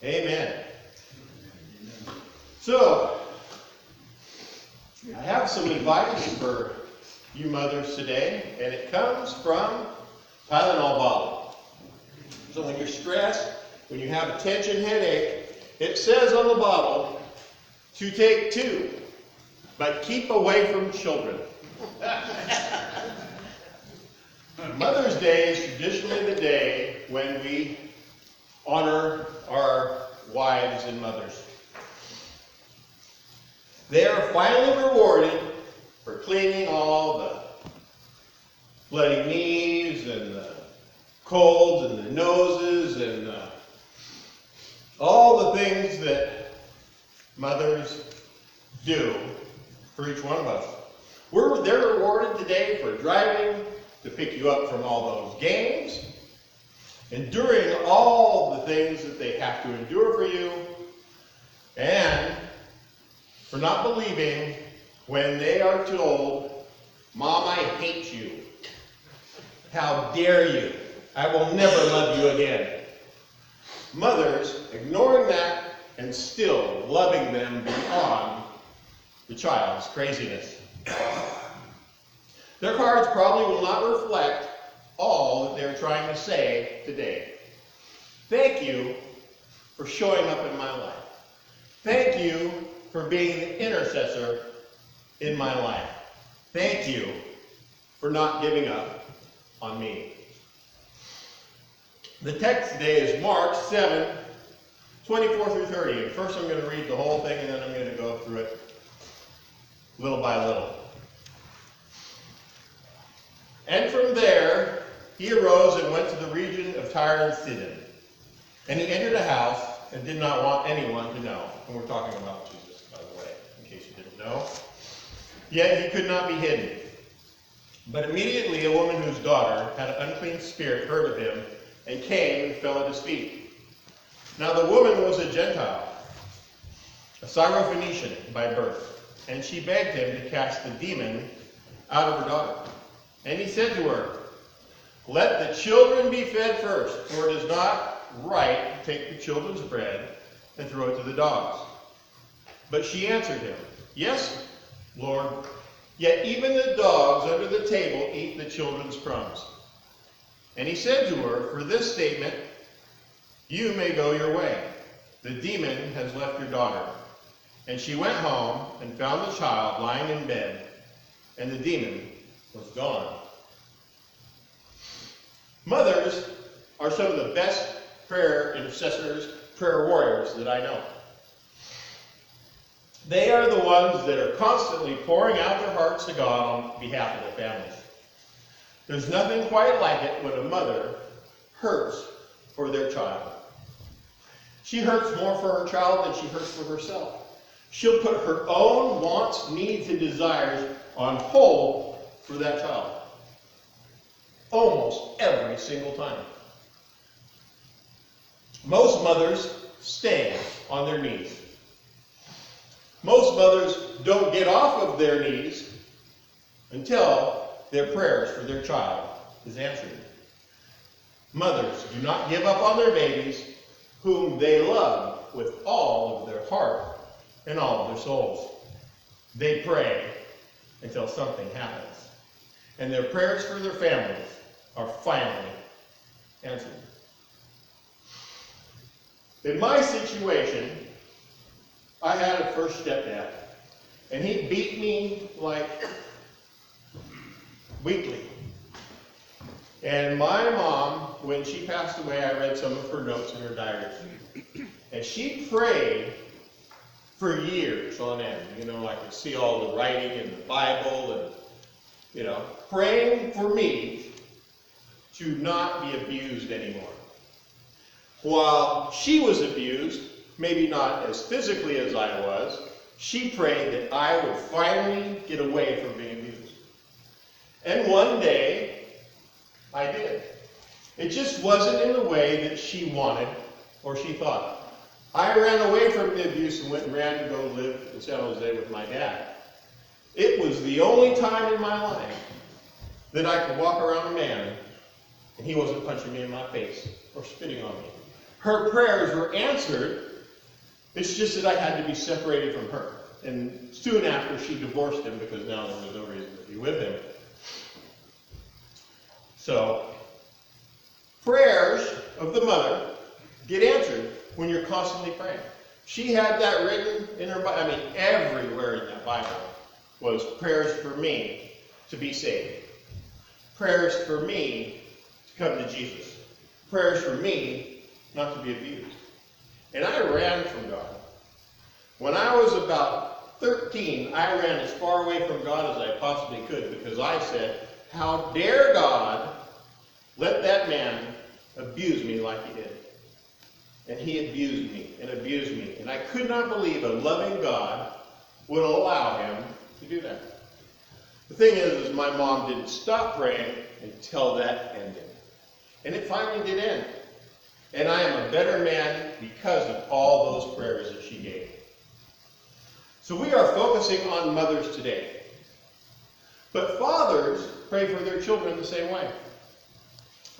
Amen. So, I have some advice for you mothers today, and it comes from Tylenol bottle. So when you're stressed, when you have a tension headache, it says on the bottle to take 2, but keep away from children. Mother's Day is traditionally the day when we honor our wives and mothers. They are finally rewarded for cleaning all the bloody knees and the colds and the noses and all the things that mothers do for each one of us. They're rewarded today for driving to pick you up from all those games, enduring all the things that they have to endure for you, and for not believing when they are told, "Mom, I hate you. How dare you? I will never love you again." Mothers ignoring that and still loving them beyond the child's craziness. Their cards probably will not reflect all that they're trying to say today. Thank you for showing up in my life. Thank you for being the intercessor in my life. Thank you for not giving up on me. The text today is Mark 7, 24 through 30. And first I'm going to read the whole thing, and then I'm going to go through it little by little. And from there, he arose and went to the region of Tyre and Sidon. And he entered a house and did not want anyone to know. And we're talking about Jesus, by the way, in case you didn't know. Yet he could not be hidden. But immediately a woman whose daughter had an unclean spirit heard of him and came and fell at his feet. Now the woman was a Gentile, a Syrophoenician by birth, and she begged him to cast the demon out of her daughter. And he said to her, "Let the children be fed first, for it is not right to take the children's bread and throw it to the dogs." But she answered him, "Yes, Lord, yet even the dogs under the table eat the children's crumbs." And he said to her, "For this statement, you may go your way. The demon has left your daughter." And she went home and found the child lying in bed, and the demon was gone. Mothers are some of the best prayer intercessors, prayer warriors that I know. They are the ones that are constantly pouring out their hearts to God on behalf of their families. There's nothing quite like it when a mother hurts for their child. She hurts more for her child than she hurts for herself. She'll put her own wants, needs, and desires on hold for that child. Almost every single time. Most mothers stay on their knees. Most mothers don't get off of their knees until their prayers for their child is answered. Mothers do not give up on their babies whom they love with all of their heart and all of their souls. They pray until something happens. And their prayers for their families are finally answered. In my situation, I had a first stepdad, and he beat me like weekly. And my mom, when she passed away, I read some of her notes in her diary. And she prayed for years on end. You know, I could see all the writing in the Bible and, praying for me to not be abused anymore. While she was abused, maybe not as physically as I was, she prayed that I would finally get away from being abused. And one day, I did. It just wasn't in the way that she wanted or she thought. I ran away from the abuse and went and ran to go live in San Jose with my dad. It was the only time in my life that I could walk around a man and he wasn't punching me in my face or spitting on me. Her prayers were answered. It's just that I had to be separated from her. And soon after, she divorced him because now there was no reason to be with him. So, prayers of the mother get answered when you're constantly praying. She had that written in her Bible. I mean, everywhere in that Bible was prayers for me to be saved. Prayers for me to come to Jesus. Prayers for me not to be abused. And I ran from God. When I was about 13, I ran as far away from God as I possibly could because I said, how dare God let that man abuse me like he did? And he abused me and abused me. And I could not believe a loving God would allow him to do that. The thing is my mom didn't stop praying until that ended. And it finally did end. And I am a better man because of all those prayers that she gave. So we are focusing on mothers today. But fathers pray for their children the same way.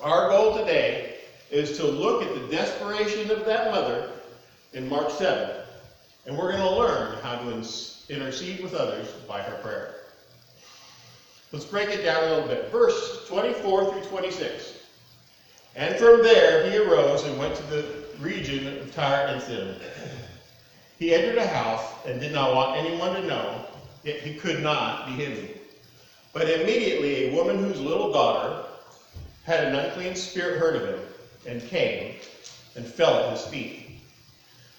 Our goal today is to look at the desperation of that mother in Mark 7. And we're going to learn how to intercede with others by her prayer. Let's break it down a little bit. Verse 24 through 26. And from there he arose and went to the region of Tyre and Sidon. He entered a house and did not want anyone to know, yet he could not be hidden. But immediately a woman whose little daughter had an unclean spirit heard of him, and came and fell at his feet.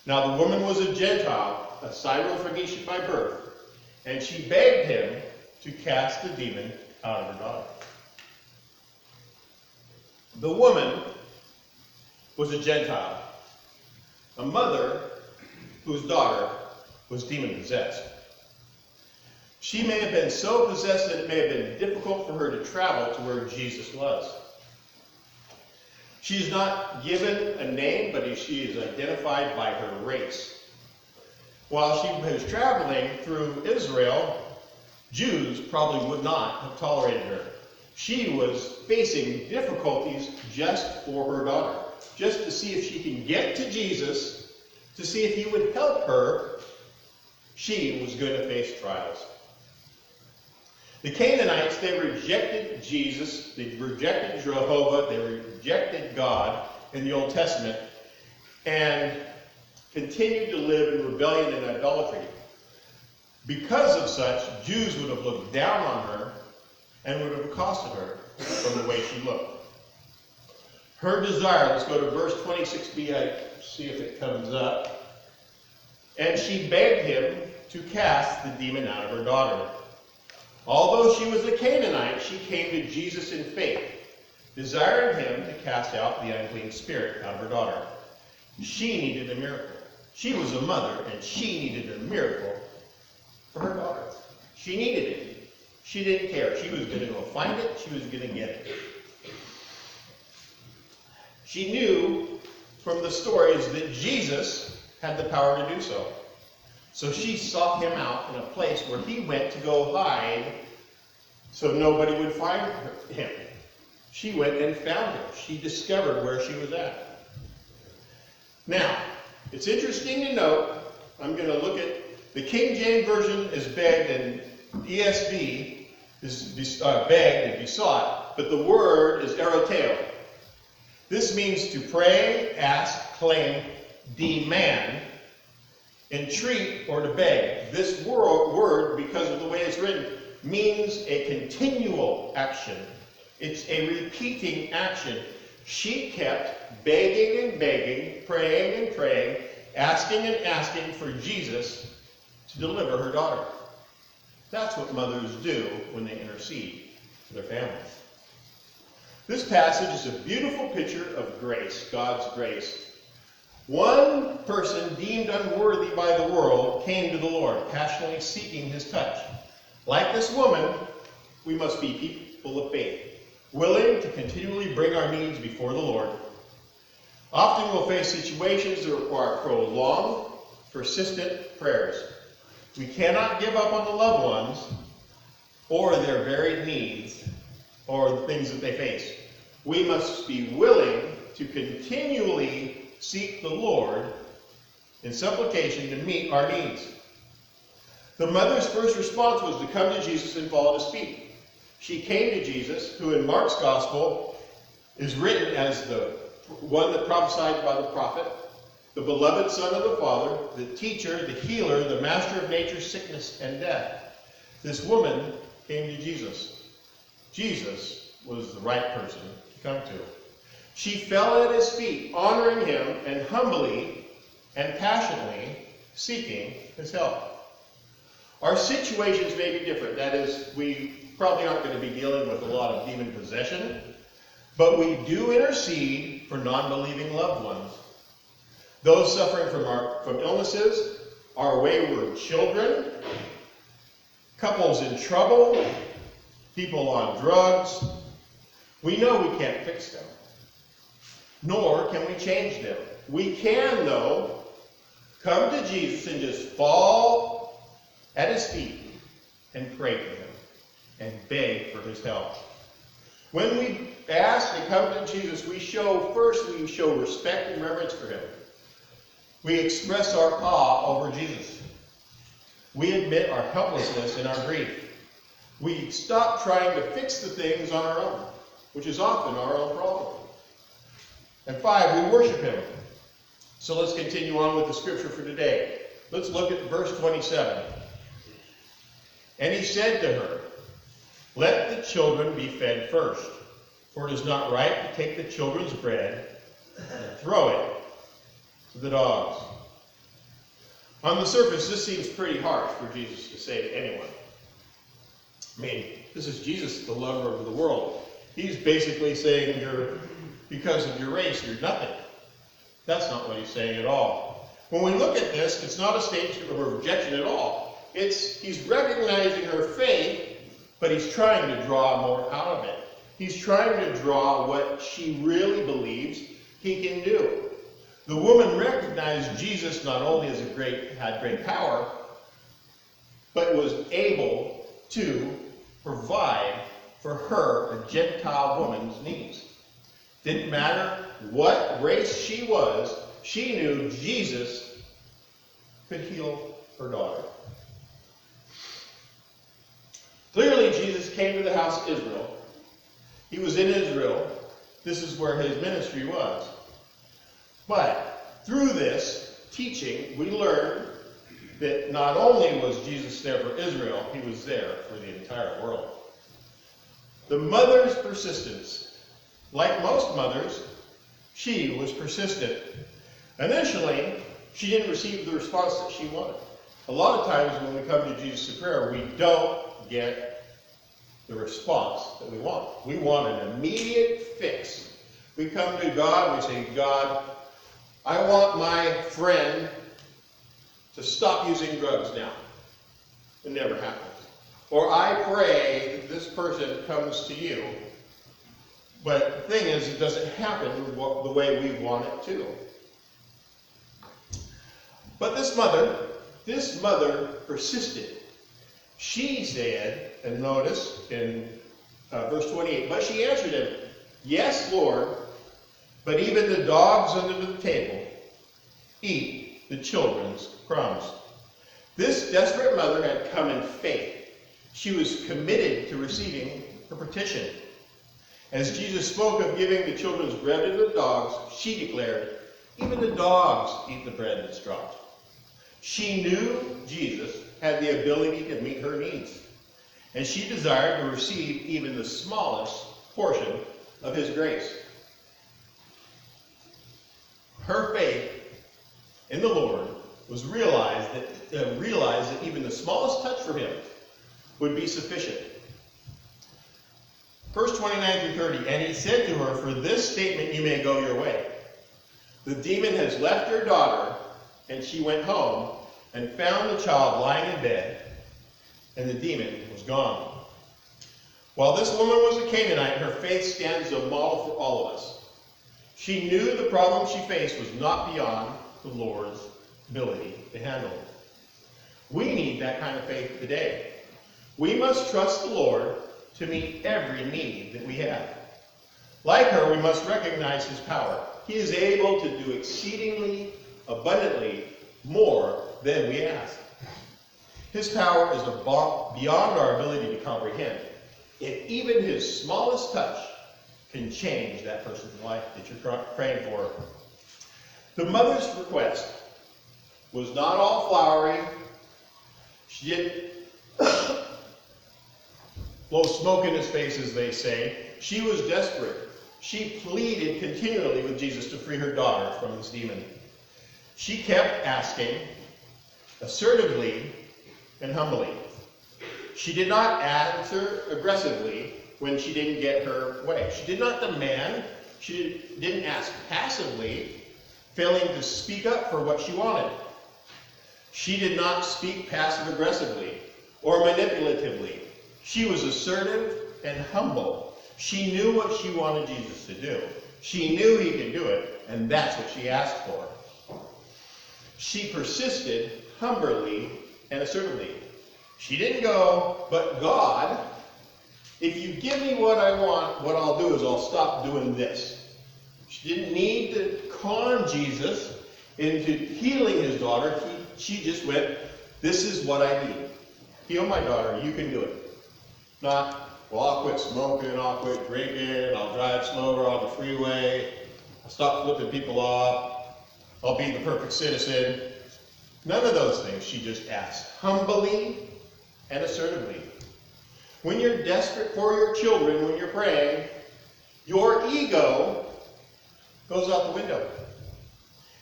Now the woman was a Gentile, a Syrophoenician by birth, and she begged him to cast the demon out of her daughter. The woman was a Gentile, a mother whose daughter was demon-possessed. She may have been so possessed that it may have been difficult for her to travel to where Jesus was. She is not given a name, but she is identified by her race. While she was traveling through Israel, Jews probably would not have tolerated her. She was facing difficulties just for her daughter, just to see if she can get to Jesus, to see if he would help her. She was going to face trials. The Canaanites, they rejected Jesus, they rejected Jehovah, they rejected God in the Old Testament, and continued to live in rebellion and idolatry. Because of such, Jews would have looked down on her and would have accosted her from the way she looked. Her desire, let's go to verse 26b, I see if it comes up. And she begged him to cast the demon out of her daughter. Although she was a Canaanite, she came to Jesus in faith, desiring him to cast out the unclean spirit out of her daughter. She needed a miracle. She was a mother, and she needed a miracle for her daughter. She needed it. She didn't care. She was going to go find it. She was going to get it. She knew from the stories that Jesus had the power to do so. So she sought him out in a place where he went to go hide so nobody would find him. She went and found him. She discovered where she was at. Now, it's interesting to note, I'm going to look at, the King James Version is begged and ESV is begged and besought, but the word is eroteo. This means to pray, ask, claim, demand, entreat, or to beg. This word, because of the way it's written, means a continual action. It's a repeating action. She kept begging and begging, praying and praying, asking and asking for Jesus to deliver her daughter. That's what mothers do when they intercede for their families. This passage is a beautiful picture of grace, God's grace. One person deemed unworthy by the world came to the Lord, passionately seeking his touch. Like this woman, we must be people of faith, willing to continually bring our needs before the Lord. Often we'll face situations that require prolonged, persistent prayers. We cannot give up on the loved ones or their varied needs or the things that they face. We must be willing to continually seek the Lord in supplication to meet our needs. The mother's first response was to come to Jesus and fall at his feet. She came to Jesus, who in Mark's gospel is written as the one that prophesied by the prophet, the beloved Son of the Father, the teacher, the healer, the master of nature's sickness and death. This woman came to Jesus. Jesus was the right person to come to. She fell at his feet, honoring him and humbly and passionately seeking his help. Our situations may be different. That is, we probably aren't going to be dealing with a lot of demon possession, but we do intercede for non-believing loved ones. Those suffering from illnesses, our wayward children, couples in trouble, people on drugs. We know we can't fix them, nor can we change them. We can, though, come to Jesus and just fall at his feet and pray for him and beg for his help. When we ask and come to Jesus, we show respect and reverence for him. We express our awe over Jesus. We admit our helplessness and our grief. We stop trying to fix the things on our own, which is often our own problem. And 5, we worship him. So let's continue on with the scripture for today. Let's look at verse 27. And he said to her, "Let the children be fed first, for it is not right to take the children's bread and throw it to the dogs." On the surface, this seems pretty harsh for Jesus to say to anyone. I mean, this is Jesus, the lover of the world. He's basically saying, because of your race, you're nothing. That's not what he's saying at all. When we look at this, it's not a statement of rejection at all. He's recognizing her faith, but he's trying to draw more out of it. He's trying to draw what she really believes he can do. The woman recognized Jesus not only as had great power, but was able to provide for her, a Gentile woman's needs. Didn't matter what race she was, she knew Jesus could heal her daughter. Clearly, Jesus came to the house of Israel. He was in Israel. This is where his ministry was. But through this teaching, we learn that not only was Jesus there for Israel, he was there for the entire world. The mother's persistence. Like most mothers, she was persistent. Initially, she didn't receive the response that she wanted. A lot of times when we come to Jesus in prayer, we don't get the response that we want. We want an immediate fix. We come to God, we say, "God, I want my friend to stop using drugs now." It never happens. Or I pray that this person comes to you. But the thing is, it doesn't happen the way we want it to. But this mother persisted. She said, and notice in verse 28, but she answered him, "Yes, Lord, but even the dogs under the table eat the children's crumbs." This desperate mother had come in faith. She was committed to receiving her petition. As Jesus spoke of giving the children's bread to the dogs, she declared, "Even the dogs eat the bread that's dropped." She knew Jesus had the ability to meet her needs, and she desired to receive even the smallest portion of his grace. Her faith in the Lord was realized that even the smallest touch from him would be sufficient. Verse 29 through 30, and he said to her, "For this statement you may go your way. The demon has left your daughter." And she went home and found the child lying in bed, and the demon was gone. While this woman was a Canaanite, her faith stands as a model for all of us. She knew the problem she faced was not beyond the Lord's ability to handle. We need that kind of faith today. We must trust the Lord to meet every need that we have. Like her, we must recognize his power. He is able to do exceedingly abundantly more than we ask. His power is beyond our ability to comprehend. And even his smallest touch can change that person's life that you're praying for. The mother's request was not all flowery. She didn't blow smoke in his face, as they say. She was desperate. She pleaded continually with Jesus to free her daughter from this demon. She kept asking, assertively and humbly. She did not answer aggressively when she didn't get her way. She did not demand. She didn't ask passively, failing to speak up for what she wanted. She did not speak passive-aggressively or manipulatively. She was assertive and humble. She knew what she wanted Jesus to do. She knew he could do it, and that's what she asked for. She persisted humbly and assertively. She didn't go, but God, if you give me what I want, what I'll do is I'll stop doing this. She didn't need to con Jesus into healing his daughter. She just went, this is what I need. Heal my daughter, you can do it. Not, well, I'll quit smoking, I'll quit drinking, I'll drive slower on the freeway, I'll stop flipping people off, I'll be the perfect citizen. None of those things. She just asked humbly and assertively. When you're desperate for your children, when you're praying, your ego goes out the window.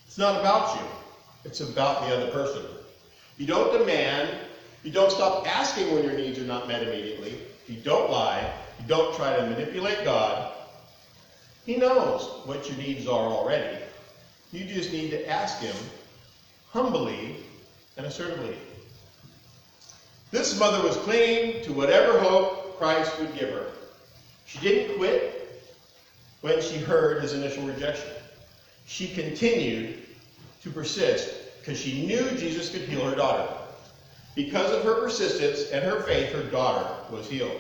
It's not about you. It's about the other person. You don't demand. You don't stop asking when your needs are not met immediately. You don't lie. You don't try to manipulate God. He knows what your needs are already. You just need to ask him humbly and assertively. This mother was clinging to whatever hope Christ would give her. She didn't quit when she heard his initial rejection. She continued to persist because she knew Jesus could heal her daughter. Because of her persistence and her faith, her daughter was healed.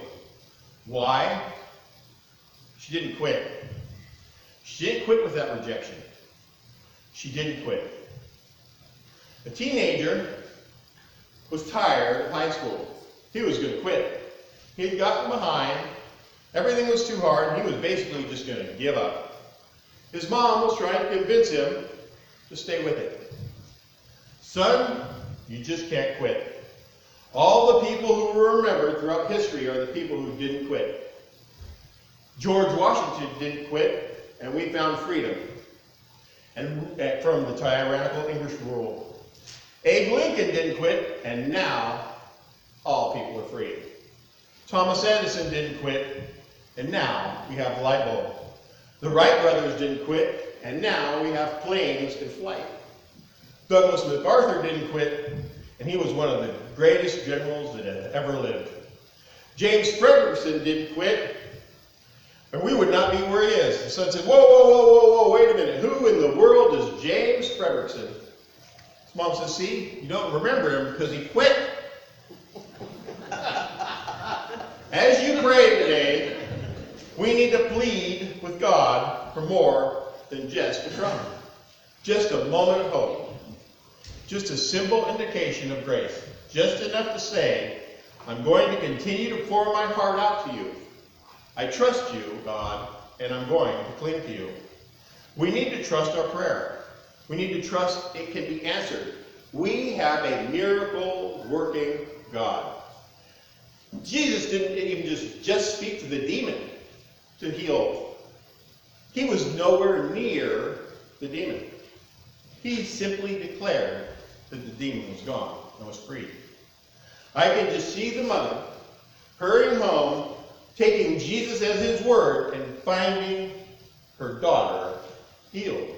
Why? She didn't quit. She didn't quit with that rejection. She didn't quit. A teenager was tired of high school. He was going to quit. He had gotten behind. Everything was too hard. He was basically just going to give up. His mom was trying to convince him to stay with it. Son, you just can't quit. All the people who were remembered throughout history are the people who didn't quit. George Washington didn't quit, and we found freedom from the tyrannical English rule. Abe Lincoln didn't quit, and now all people are free. Thomas Edison didn't quit, and now we have the light bulb. The Wright brothers didn't quit, and now we have planes in flight. Douglas MacArthur didn't quit, and he was one of the greatest generals that had ever lived. James Frederickson didn't quit, and we would not be where he is. The son said, whoa, wait a minute. Who in the world is James Frederickson? His mom says, see, you don't remember him because he quit. As you pray today, we need to plead with God for more than just a crumb. Just a moment of hope. Just a simple indication of grace. Just enough to say, I'm going to continue to pour my heart out to you. I trust you, God, and I'm going to cling to you. We need to trust our prayer. We need to trust it can be answered. We have a miracle-working God. Jesus didn't even just speak to the demon to heal. He was nowhere near the demon. He simply declared that the demon was gone and was free. I can just see the mother hurrying home, taking Jesus as his word, and finding her daughter healed.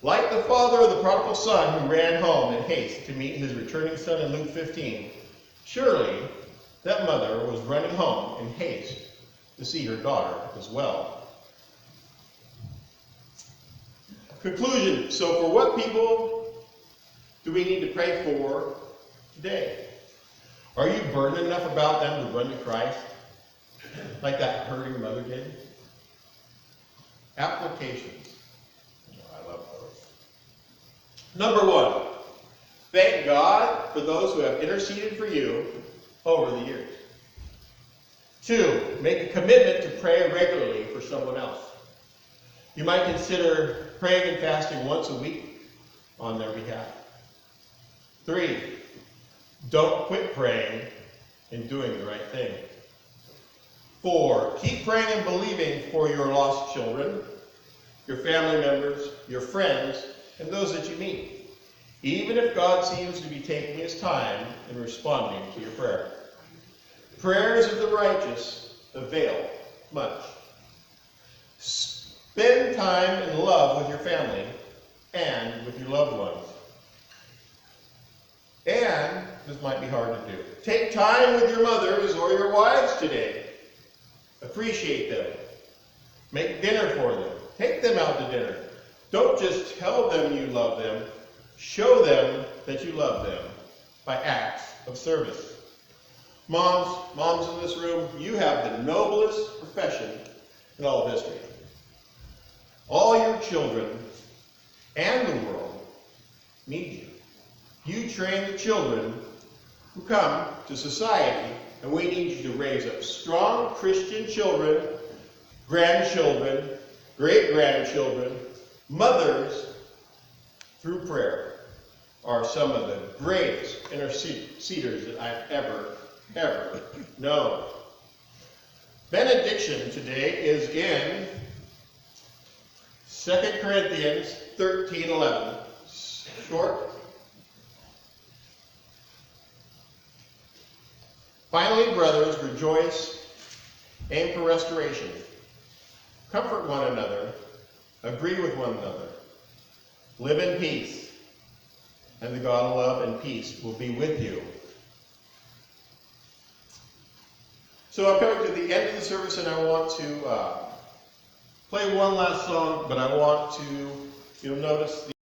Like the father of the prodigal son who ran home in haste to meet his returning son in Luke 15, surely that mother was running home in haste to see her daughter as well. Conclusion. So for what people do we need to pray for today? Are you burdened enough about them to run to Christ like that hurting mother did? Applications. I love those. Number 1, thank God for those who have interceded for you over the years. 2, make a commitment to pray regularly for someone else. You might consider praying and fasting once a week on their behalf. 3, don't quit praying and doing the right thing. 4, keep praying and believing for your lost children, your family members, your friends, and those that you meet, even if God seems to be taking his time in responding to your prayer. Prayers of the righteous avail much. Spend time in love with your family and with your loved ones. And, this might be hard to do, take time with your mothers or your wives today. Appreciate them. Make dinner for them. Take them out to dinner. Don't just tell them you love them. Show them that you love them by acts of service. Moms in this room, you have the noblest profession in all of history. All your children and the world need you. You train the children who come to society, and we need you to raise up strong Christian children, grandchildren, great-grandchildren. Mothers, through prayer, are some of the greatest interceders that I've ever known. Benediction today is in 2 Corinthians 13:11. Short. Finally, brothers, rejoice, aim for restoration. Comfort one another, agree with one another, live in peace, and the God of love and peace will be with you. So I'm coming to the end of the service, and I want to play one last song, but I want to, you'll notice